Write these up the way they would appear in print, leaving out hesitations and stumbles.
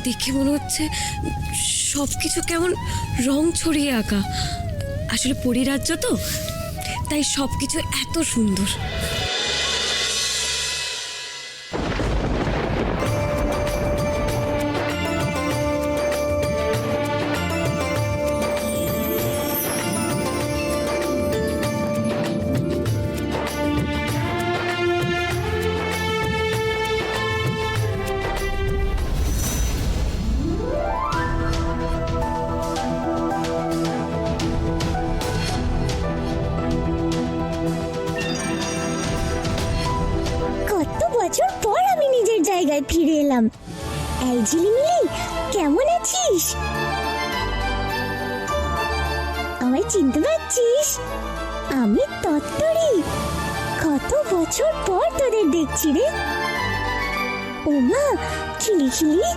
দেখে মনে হচ্ছে সবকিছু কেমন রং ছড়িয়ে আঁকা। আসলে পরিরাজ্য তো, তাই সবকিছু এত সুন্দর। বছর পর আমি নিজের জায়গায় ফিরে এলাম। এই ঝিলিমিলি, কেমন আছিস? আমায় চিনতে পারছিস? আমি তত্তরি। কত বছর পর তোদের দেখছি রে। ওমা, খিলিখিলি,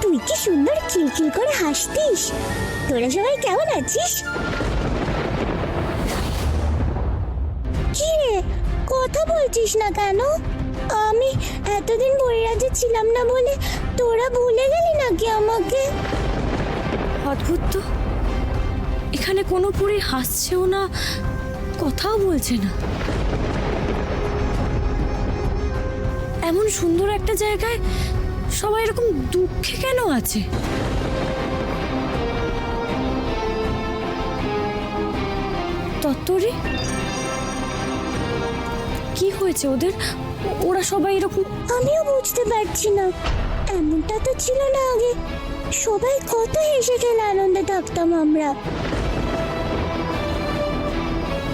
তুই কি সুন্দর খিলখিল করে হাসতিস। তোরা সবাই কেমন আছিস? কি রে, কথা বলছিস না কেন? আমি এতদিন পরিরাজ্যে ছিলাম না বলে তোরা ভুলে গেলি নাকি আমাকে? অদ্ভুত তো, এখানে কোনো পরী হাসছেও না, কথাও বলছে না। এমন সুন্দর একটা জায়গায় সবাই এরকম দুঃখে কেন আছে? তত্তরি, কি হয়েছে ওদের? ওরা সবাই এরকম। আমিও বুঝতে পারছি না, এমনটা তো ছিল না আগে। সবাই কত হেসে খেলে আনন্দে থাকতাম আমরা।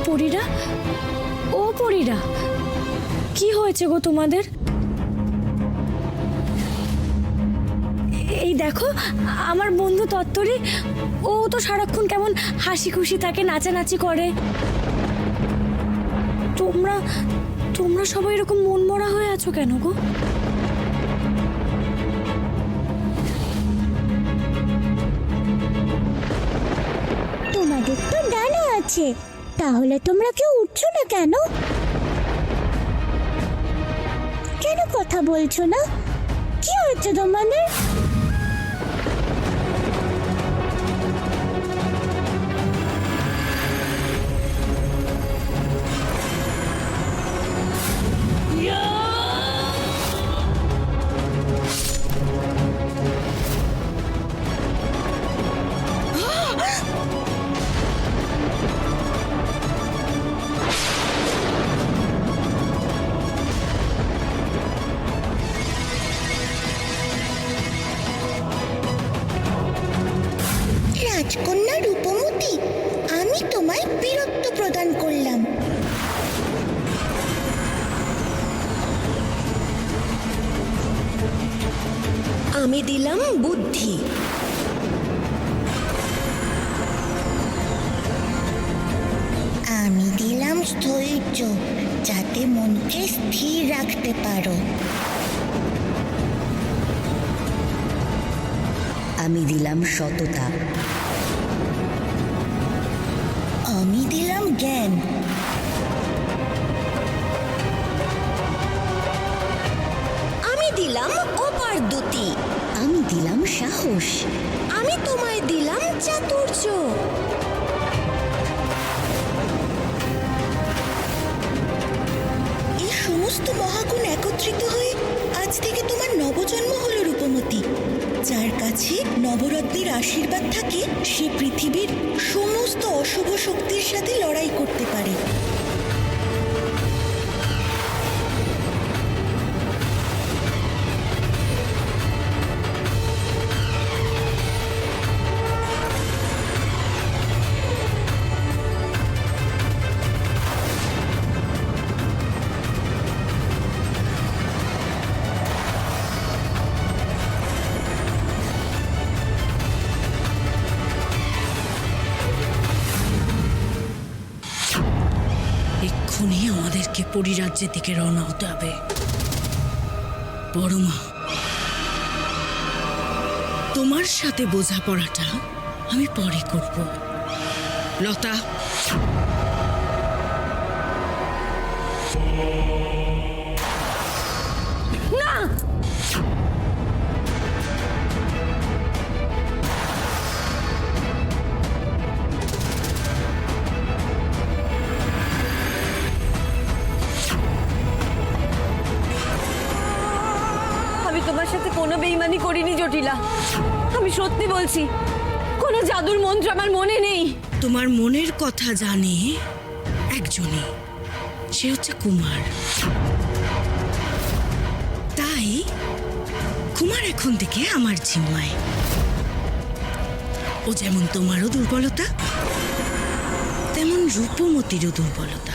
পরীরা, ও পরীরা, কি হয়েছে গো তোমাদের? এই দেখো আমার বন্ধু তত্তরি, ও তো সারাক্ষণ কেমন হাসি খুশি থাকে, নাচানাচি করে। তোমরা তোমরা সবাই এরকম মন মরা হয়ে আছো কেন গো? তোমাদের তো ডানা আছে, তাহলে তোমরা কেউ উঠছো না কেন? কেন কথা বলছো না? কি হয়েছে তোমাদের? রাজকন্যা রূপমতি, আমি তোমায় বীরত্ব প্রদান করলাম। আমি দিলাম বুদ্ধি। আমি দিলাম স্থৈর্য, যাতে মনকে স্থির রাখতে পারো। আমি দিলাম সততা। আমি দিলাম জ্ঞান। আমি দিলাম অপারদতি। আমি দিলাম সাহস। আমি তোমায় দিলাম চাতুর্য। এই সমস্ত মহাগুণ একত্রিত হয়ে আজ থেকে তোমার নবজন্ম হলো রূপমতি। যার কাছে নবরত্নের আশীর্বাদ থাকে, সে পৃথিবীর সমস্ত অশুভ শক্তির সাথে লড়াই করতে পারে। এক্ষুনি আমাদেরকে পরিরাজ্যের দিকে রওনা হতে হবে। বড়মা, তোমার সাথে বোঝাপড়াটা আমি পরে করব। লতা, না, করিনি জটিলা, আমি সত্যি বলছি, কোনো জাদুর মন্ত্র আমার মনে নেই। তোমার মনের কথা জানে একজনই, সে হচ্ছে কুমার। তাই কুমার এখন থেকে আমার জিম্মায়। ও যেমন তোমারও দুর্বলতা, তেমন রূপমতিরও দুর্বলতা।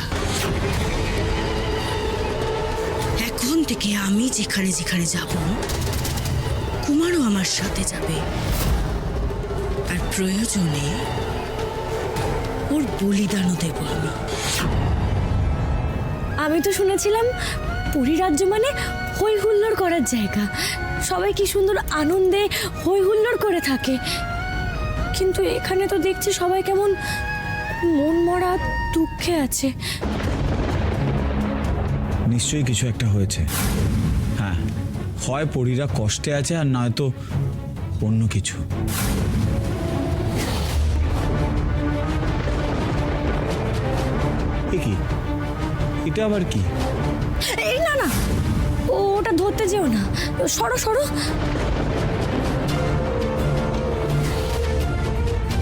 এখন থেকে আমি যেখানে যেখানে যাব, কুমারও আমার সাথে যাবে, আর প্রয়োজনে ওর বলিদানও দেব আমি। আমি তো শুনেছিলাম পরিরাজ্য মানে হই হুল্লোড় করার জায়গা, সবাই কি সুন্দর আনন্দে হই হুল্লোড় করে থাকে, কিন্তু এখানে তো দেখছি সবাই কেমন মন মরা দুঃখে আছে। নিশ্চয়ই কিছু একটা হয়েছে। হ্যাঁ, হয় পরীরা কষ্টে আছে, আর নয়তো অন্য কিছু। এ কি? এটা আবার কি? এই না না, ওটা ধরতে যেও না, সরো সরো।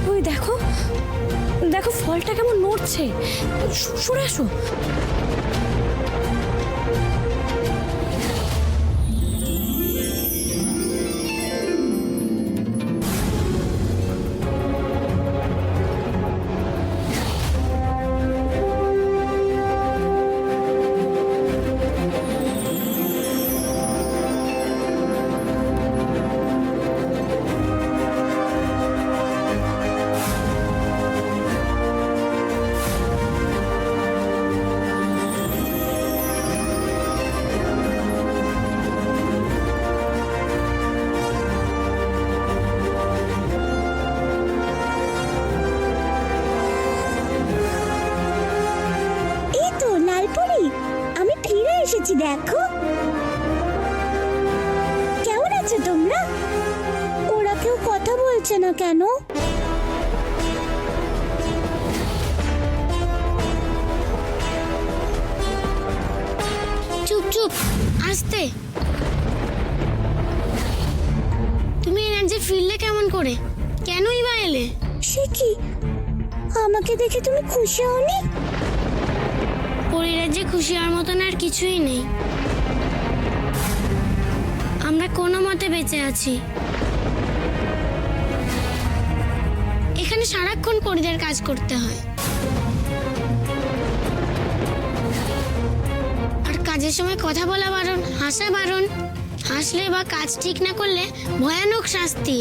ওই দেখো দেখো, ফলটা কেমন নড়ছে, সরে আসো। এই তো লালপুরি, আমি ফিরে এসেছি, দেখো। কেমন আছো তোমরা? ওরা কেউ কথা বলছে না কেন? চুপ চুপ, আস্তে। তুমি এই রাজ্যে ফিরলে কেমন করে? কেনই বা এলে? সে কি, আমাকে দেখে তুমি খুশি হওনি? পরিরাজ্যে খুশি হওয়ার মতন আর কিছুই নেই। আমরা কোনো মতে বেঁচে আছি। এখানে সারাক্ষণ পরিদের কাজ করতে হয়, আর কাজের সময় কথা বলা বারণ, হাসা বারণ। হাসলে বা কাজ ঠিক না করলে ভয়ানক শাস্তি।